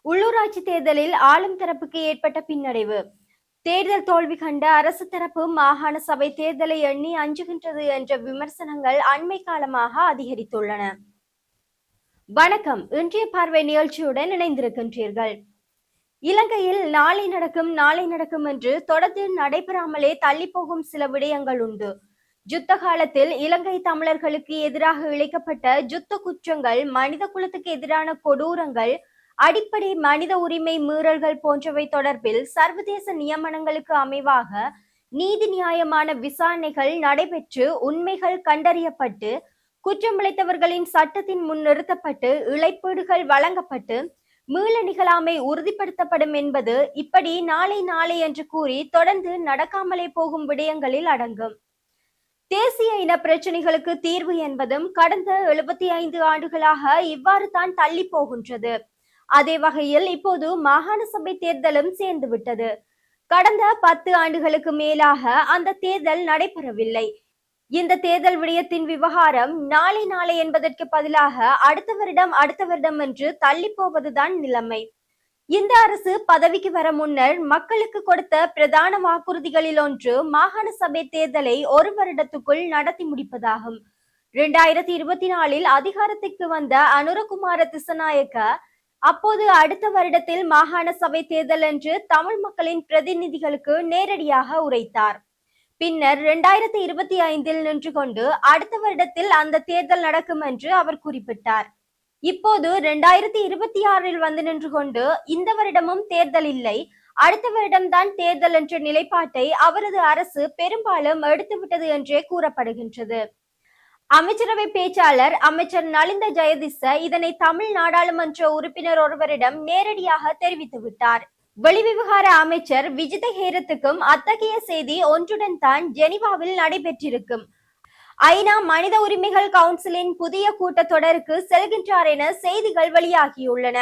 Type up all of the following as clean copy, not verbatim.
உள்ளூராட்சி தேர்தலில் ஆளும் தரப்புக்கு ஏற்பட்ட பின்னடைவு. தேர்தல் தோல்வி கண்ட அரசு தரப்பு மாகாண சபை தேர்தலை எண்ணி அஞ்சுகின்றது என்ற விமர்சனங்கள் அண்மை காலமாக அதிகரித்துள்ளன. வணக்கம், இன்றைய பார்வை நிகழ்ச்சியுடன் இணைந்திருக்கின்றீர்கள். இலங்கையில் நாளை நடக்கும் என்று தொடர்ந்து நடைபெறாமலே தள்ளி போகும் சில விடயங்கள் உண்டு. யுத்த காலத்தில் இலங்கை தமிழர்களுக்கு எதிராக இழைக்கப்பட்ட யுத்த குற்றங்கள், மனித குலத்துக்கு எதிரான கொடூரங்கள், அடிப்படை மனித உரிமை மீறல்கள் போன்றவை தொடர்பில் சர்வதேச நியமனங்களுக்கு அமைவாக நீதி நியாயமான விசாரணைகள் நடைபெற்று உண்மைகள் கண்டறியப்பட்டு குற்றமிழைத்தவர்களின் சட்டத்தின் முன் நிறுத்தப்பட்டு இழப்பீடுகள் வழங்கப்பட்டு மீள நிகழாமை உறுதிப்படுத்தப்படும் என்பது இப்படி நாளை என்று கூறி தொடர்ந்து நடக்காமலே போகும் விடயங்களில் அடங்கும். தேசிய இன பிரச்சனைகளுக்கு தீர்வு என்பதும் கடந்த 75 ஆண்டுகளாக இவ்வாறு தான் தள்ளி போகின்றது. அதே வகையில் இப்போது மாகாண சபை தேர்தலும் சேர்ந்து விட்டது. கடந்த 10 ஆண்டுகளுக்கு மேலாக அந்த தேர்தல் நடைபெறவில்லை. இந்த தேர்தல் விடயத்தின் விவகாரம் நாளை என்பதற்கு பதிலாக அடுத்த வருடம் என்று தள்ளி போவதுதான் நிலைமை. இந்த அரசு பதவிக்கு வர முன்னர் மக்களுக்கு கொடுத்த பிரதான வாக்குறுதிகளில் ஒன்று மாகாண சபை தேர்தலை 1 வருடத்துக்குள் நடத்தி முடிப்பதாகும். 2024 அதிகாரத்திற்கு வந்த அனுரகுமார திசநாயக்க அப்போது அடுத்த வருடத்தில் மாகாண சபை தேர்தல் என்று தமிழ் மக்களின் பிரதிநிதிகளுக்கு நேரடியாக உரைத்தார். பின்னர் 2025 நின்று கொண்டு அடுத்த வருடத்தில் அந்த தேர்தல் நடக்கும் என்று அவர் குறிப்பிட்டார். இப்போது 2026 வந்து நின்று கொண்டு இந்த வருடமும் தேர்தல் இல்லை, அடுத்த வருடம்தான் தேர்தல் என்ற நிலைப்பாட்டை அவரது அரசு பெரும்பாலும் எடுத்துவிட்டது என்றே கூறப்படுகின்றது. அமைச்சரவை பேச்சாளர் அமைச்சர் நலிந்த ஜெயதிச இதனை தமிழ் நாடாளுமன்ற உறுப்பினர் ஒருவரிடம் நேரடியாக தெரிவித்து விட்டார். வெளிவிவகார அமைச்சர் விஜித ஹேரத்துக்கும் அத்தகைய செய்தி ஒன்றுடன் தான் ஜெனிவாவில் நடைபெற்றிருக்கும். ஐநா மனித உரிமைகள் கவுன்சிலின் புதிய கூட்டத்தொடருக்கு செல்கின்றார் என செய்திகள் வெளியாகியுள்ளன.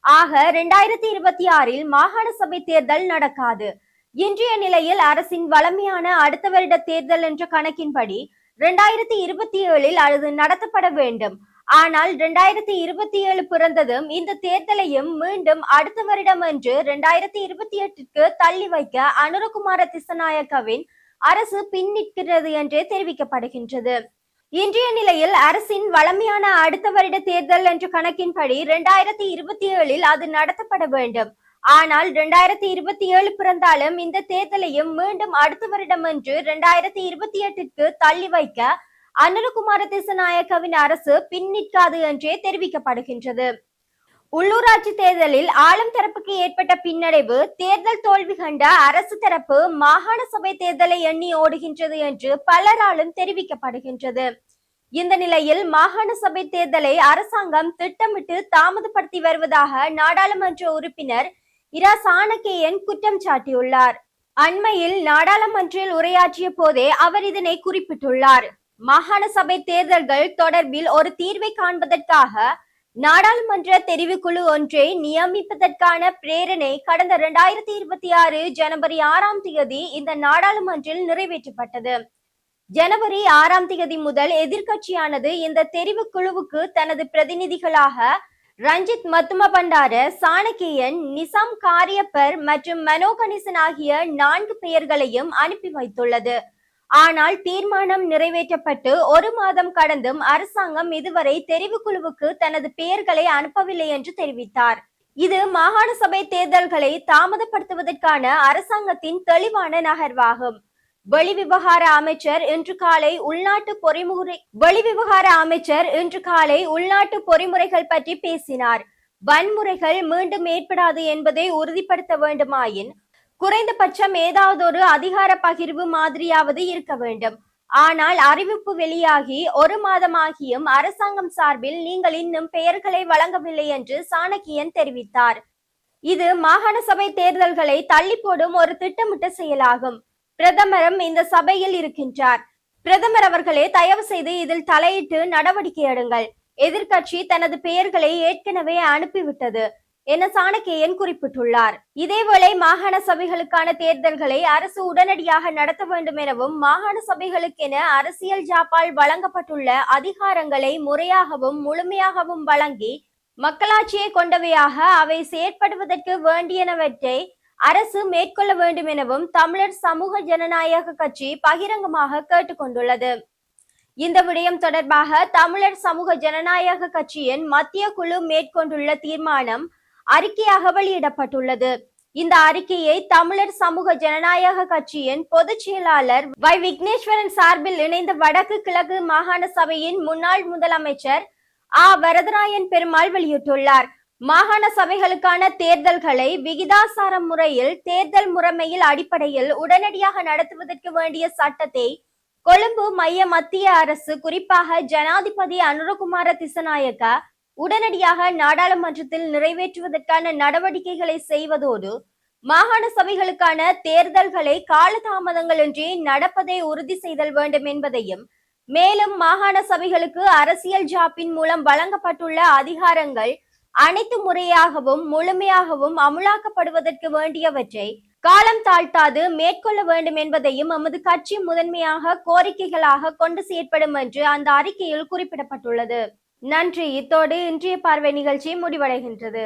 ஆக 2026 மாகாண சபை தேர்தல் நடக்காது. இன்றைய நிலையில் அரசின் வளமையான அடுத்த வருட தேர்தல் என்ற கணக்கின்படி 2027 அது நடத்தப்பட வேண்டும். ஆனால் 2027 பிறந்ததும் இந்த தேர்தலையும் மீண்டும் அடுத்த வருடம் என்று 2028க்கு தள்ளி வைக்க அனுரகுமார திசநாயக்கவின் அரசு பின்னிற்கிறது என்றே தெரிவிக்கப்படுகின்றது. இன்றைய நிலையில் அரசின் வளமையான அடுத்த வருட தேர்தல் என்ற கணக்கின்படி 2027 அது நடத்தப்பட வேண்டும். ஆனால் 2027 பிறந்தாலும் இந்த தேர்தலையும் மீண்டும் அடுத்த வருடம் என்று 2028க்கு தள்ளி வைக்க அனுரகுமார திசநாயக்கவின் அரசு பின்னிற்காது என்றே தெரிவிக்கப்படுகின்றது. உள்ளூராட்சி தேர்தலில் ஆளும் தரப்புக்கு ஏற்பட்ட பின்னடைவு, தேர்தல் தோல்வி கண்ட அரசு தரப்பு மாகாண சபை தேர்தலை எண்ணி ஓடுகின்றது என்று பலராலும் தெரிவிக்கப்படுகின்றது. இந்த நிலையில் மாகாண சபை தேர்தலை அரசாங்கம் திட்டமிட்டு தாமதப்படுத்தி வருவதாக நாடாளுமன்ற உறுப்பினர் இரா சாணக்கியன் குற்றம் சாட்டியுள்ளார். அண்மையில் நாடாளுமன்றில் உரையாற்றிய போதே அவர் இதனை குறிப்பிட்டுள்ளார். மாகாண சபை தேர்தல்கள் தொடர்பில் ஒரு தீர்வை காண்பதற்காக நாடாளுமன்ற தெரிவுக்குழு ஒன்றை நியமிப்பதற்கான பிரேரணை கடந்த 2026 ஜனவரி 6ஆம் தேதி இந்த நாடாளுமன்றில் நிறைவேற்றப்பட்டது. ஜனவரி 6ஆம் தேதி முதல் எதிர்கட்சியானது இந்த தெரிவுக்குழுவுக்கு தனது பிரதிநிதிகளாக ரஞ்சித் மத்தும பண்டார, சாணக்கியன், நிசாம் காரியப்பர் மற்றும் மனோ கணேசன் ஆகிய 4 பெயர்களையும் அனுப்பி வைத்துள்ளது. ஆனால் தீர்மானம் நிறைவேற்றப்பட்டு 1 மாதம் கடந்தும் அரசாங்கம் இதுவரை தெரிவுக்குழுவுக்கு தனது பெயர்களை அனுப்பவில்லை என்று தெரிவித்தார். இது மாகாண சபை தேர்தல்களை தாமதப்படுத்துவதற்கான அரசாங்கத்தின் தெளிவான நகர்வாகும். வெளிவிவகார அமைச்சர் இன்று காலை உள்நாட்டு பொறிமுறைகள் பற்றி பேசினார். வன்முறைகள் மீண்டும் ஏற்படாது என்பதை உறுதிப்படுத்த வேண்டுமாயின் குறைந்தபட்சம் ஏதாவது ஒரு அதிகார பகிர்வு மாதிரியாவது இருக்க வேண்டும். ஆனால் அறிவிப்பு வெளியாகி 1 மாதமாகியும் அரசாங்கம் சார்பில் நீங்கள் இன்னும் பெயர்களை வழங்கவில்லை என்று சாணக்கியன் தெரிவித்தார். இது மாகாண சபை தேர்தல்களை தள்ளி போடும் ஒரு திட்டமிட்ட செயலாகும். பிரதமரும் இந்த சபையில் இருக்கின்றார். பிரதமர் அவர்களே, தயவு செய்து இதில் தலையிட்டு நடவடிக்கை எடுங்கள். எதிர்கட்சி தனது பெயர்களை ஏற்கனவே அனுப்பிவிட்டது என சாணக்கியன் குறிப்பிட்டுள்ளார். இதேவேளை மாகாண சபைகளுக்கான தேர்தல்களை அரசு உடனடியாக நடத்த வேண்டும் எனவும் மாகாண சபைகளுக்கென அரசியல் ஜாப்பால் வழங்கப்பட்டுள்ள அதிகாரங்களை முறையாகவும் முழுமையாகவும் வழங்கி மக்களாட்சியை கொண்டவையாக அவை செயற்படுவதற்கு வேண்டியனவற்றை அரசு மேற்கொள்ள வேண்டும் எனவும் தமிழர் சமூக ஜனநாயக கட்சி பகிரங்கமாக கேட்டுக்கொண்டுள்ளது. இந்த விடயம் தொடர்பாக தமிழர் சமூக ஜனநாயக கட்சியின் மத்திய குழு மேற்கொண்டுள்ள தீர்மானம் அறிக்கையாக வெளியிடப்பட்டுள்ளது. இந்த அறிக்கையை தமிழர் சமூக ஜனநாயக கட்சியின் பொதுச் செயலாளர் வை விக்னேஸ்வரன் சார்பில் இணைந்த வடக்கு கிழக்கு மாகாண சபையின் முன்னாள் முதலமைச்சர் வரதராயன் பெருமாள் வெளியிட்டுள்ளார். மாகாண சபைகளுக்கான தேர்தல்களை விகிதாசார முறையில் தேர்தல் முறைமையில் அடிப்படையில் உடனடியாக நடத்துவதற்கு வேண்டிய சட்டத்தை கொழும்பு மைய மத்திய அரசு குறிப்பாக ஜனாதிபதி அனுரகுமார திசநாயக்க உடனடியாக நாடாளுமன்றத்தில் நிறைவேற்றுவதற்கான நடவடிக்கைகளை செய்வதோடு மாகாண சபைகளுக்கான தேர்தல்களை காலதாமதங்களின்றி நடப்பதை உறுதி செய்தல் வேண்டும் என்பதையும், மேலும் மாகாண சபைகளுக்கு அரசியல் ஜாப்பின் மூலம் வழங்கப்பட்டுள்ள அதிகாரங்கள் அனைத்து முறையாகவும் முழுமையாகவும் அமுலாக்கப்படுவதற்கு வேண்டியவற்றை காலம் தாழ்த்தாது மேற்கொள்ள வேண்டும் என்பதையும் எமது கட்சி முதன்மையாக கோரிக்கைகளாக கொண்டு செயற்படும் என்று அந்த அறிக்கையில் குறிப்பிடப்பட்டுள்ளது. நன்றி. இத்தோடு இன்றைய பார்வை நிகழ்ச்சி முடிவடைகின்றது.